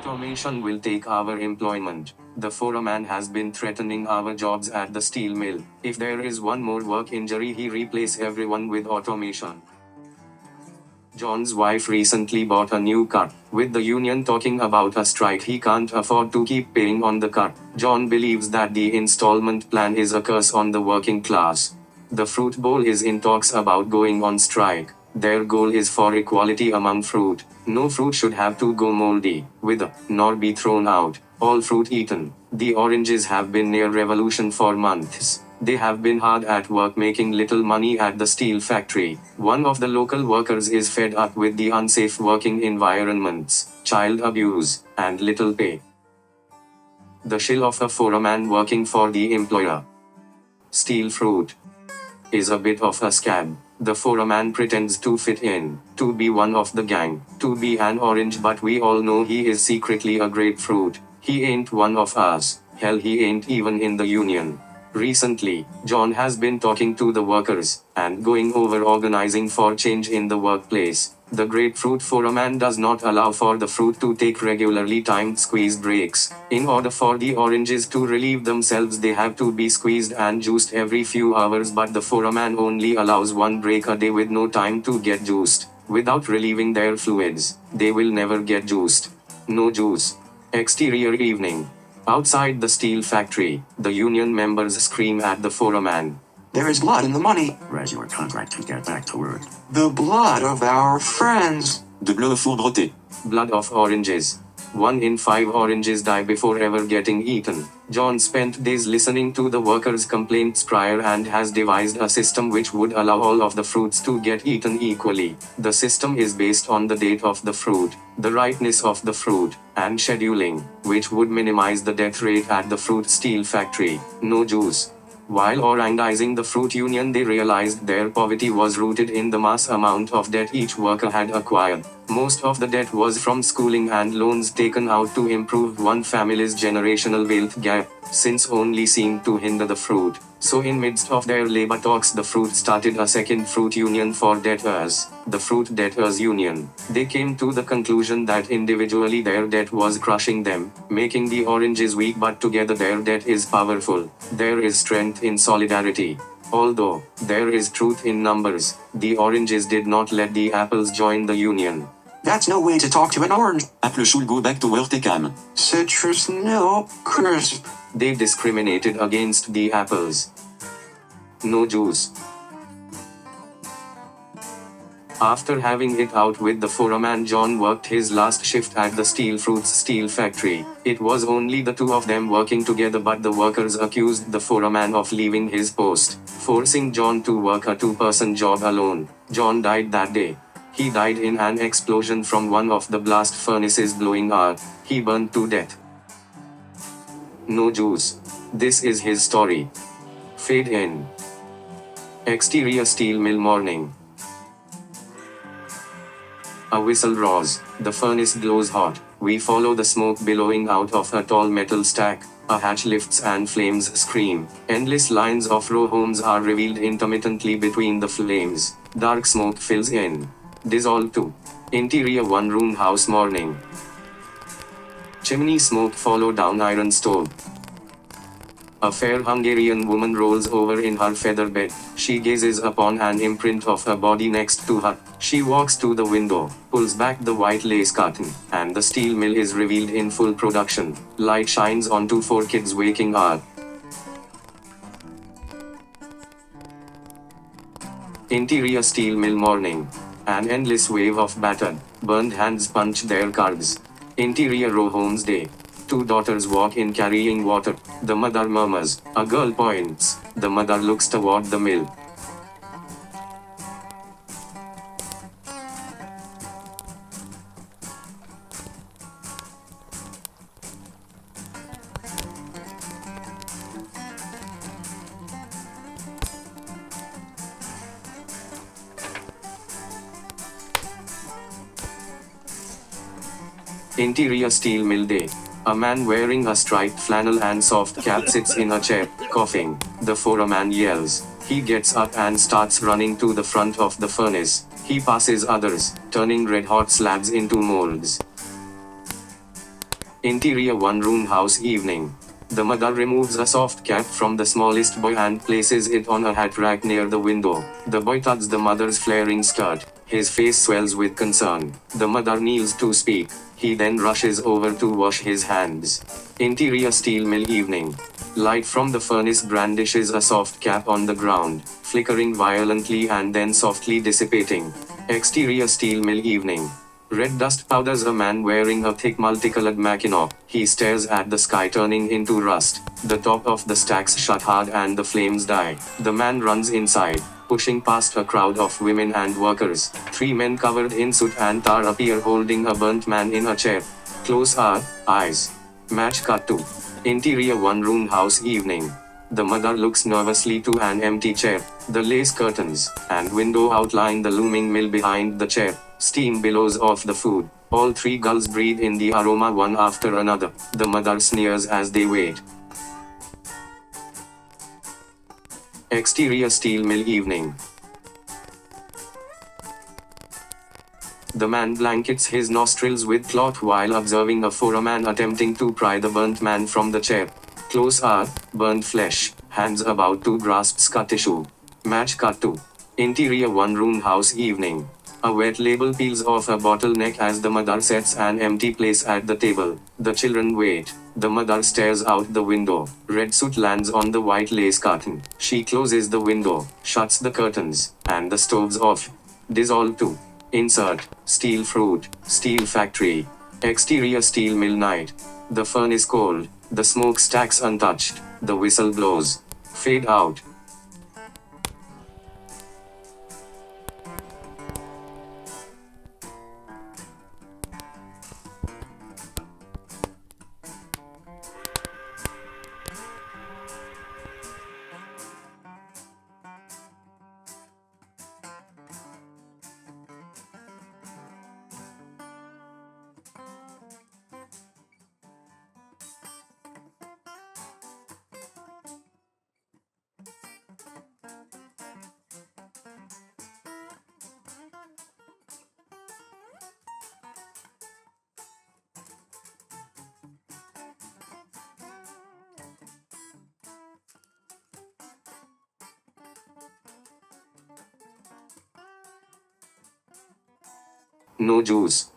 Automation will take our employment. The foreman has been threatening our jobs at the steel mill. If there is one more work injury, he replace everyone with automation. John's wife recently bought a new car. With the union talking about a strike, he can't afford to keep paying on the car. John believes that the installment plan is a curse on the working class. The fruit bowl is in talks about going on strike. Their goal is for equality among fruit. No fruit should have to go moldy, wither, nor be thrown out. All fruit eaten. The oranges have been near revolution for months. They have been hard at work making little money at the steel factory. One of the local workers is fed up with the unsafe working environments, child abuse, and little pay. The shill of a foreman working for the employer. Steel fruit is a bit of a scab. The foreman pretends to fit in, to be one of the gang, to be an orange, but we all know he is secretly a grapefruit. He ain't one of us. Hell, he ain't even in the union. Recently, John has been talking to the workers and going over organizing for change in the workplace. The grapefruit foreman does not allow for the fruit to take regularly timed squeeze breaks. In order for the oranges to relieve themselves, they have to be squeezed and juiced every few hours, but the foreman only allows one break a day with no time to get juiced. Without relieving their fluids, they will never get juiced. No juice. Exterior evening. Outside the steel factory, the union members scream at the foreman. There is blood in the money. Raise your contract and get back to work. The blood of our friends. De bleu foudroté. Blood of oranges. 1 in 5 oranges die before ever getting eaten. John spent days listening to the workers' complaints prior and has devised a system which would allow all of the fruits to get eaten equally. The system is based on the date of the fruit, the ripeness of the fruit, and scheduling, which would minimize the death rate at the fruit steel factory. No juice. While unionizing the fruit union, they realized their poverty was rooted in the mass amount of debt each worker had acquired. Most of the debt was from schooling and loans taken out to improve one family's generational wealth gap, since only seemed to hinder the fruit. So in midst of their labor talks, the fruit started a second fruit union for debtors, the Fruit Debtors Union. They came to the conclusion that individually their debt was crushing them, making the oranges weak, but together their debt is powerful. There is strength in solidarity. Although there is truth in numbers, the oranges did not let the apples join the union. That's no way to talk to an orange. Apple should go back to work calm. Citrus no crisp. They discriminated against the apples. No juice. After having it out with the foreman, John worked his last shift at the steel fruits steel factory. It was only the two of them working together, but the workers accused the foreman of leaving his post, forcing John to work a two-person job alone. John died that day. He died in an explosion from one of the blast furnaces blowing out. He burned to death. No juice. This is his story. Fade in. Exterior steel mill morning. A whistle roars. The furnace glows hot. We follow the smoke billowing out of a tall metal stack. A hatch lifts and flames scream. Endless lines of row homes are revealed intermittently between the flames. Dark smoke fills in. Dissolve to. Interior one-room house morning. Chimney smoke follow down iron stove. A fair Hungarian woman rolls over in her feather bed. She gazes upon an imprint of a body next to her. She walks to the window, pulls back the white lace curtain, and the steel mill is revealed in full production. Light shines onto 4 kids waking up. Interior steel mill morning. An endless wave of battered, burned hands punch their cards. Interior row homes day. 2 daughters walk in carrying water. The mother murmurs. A girl points. The mother looks toward the mill. Interior steel mill day. A man wearing a striped flannel and soft cap sits in a chair, coughing. The foreman yells. He gets up and starts running to the front of the furnace. He passes others, turning red-hot slabs into molds. Interior one-room house evening. The mother removes a soft cap from the smallest boy and places it on a hat rack near the window. The boy tugs the mother's flaring skirt. His face swells with concern. The mother kneels to speak. He then rushes over to wash his hands. Interior steel mill evening. Light from the furnace brandishes a soft cap on the ground, flickering violently and then softly dissipating. Exterior steel mill evening. Red dust powders a man wearing a thick multicolored mackinaw. He stares at the sky turning into rust. The top of the stacks shut hard and the flames die. The man runs inside, pushing past a crowd of women and workers. 3 men covered in soot and tar appear holding a burnt man in a chair. Close our eyes. Match cut to. Interior one-room house evening. The mother looks nervously to an empty chair. The lace curtains and window outline the looming mill behind the chair. Steam billows off the food. All 3 gulls breathe in the aroma one after another. The mother sneers as they wait. Exterior steel mill evening. The man blankets his nostrils with cloth while observing a foreman attempting to pry the burnt man from the chair. Close are burnt flesh, hands about to grasp scar tissue. Match cut to. Interior one-room house evening. A wet label peels off a bottleneck as the mother sets an empty place at the table. The children wait. The mother stares out the window. Red soot lands on the white lace curtain. She closes the window, shuts the curtains, and the stoves off. Dissolve to. Insert. Steel fruit. Steel factory. Exterior steel mill night. The furnace cold. The smoke stacks untouched. The whistle blows. Fade out. No juice.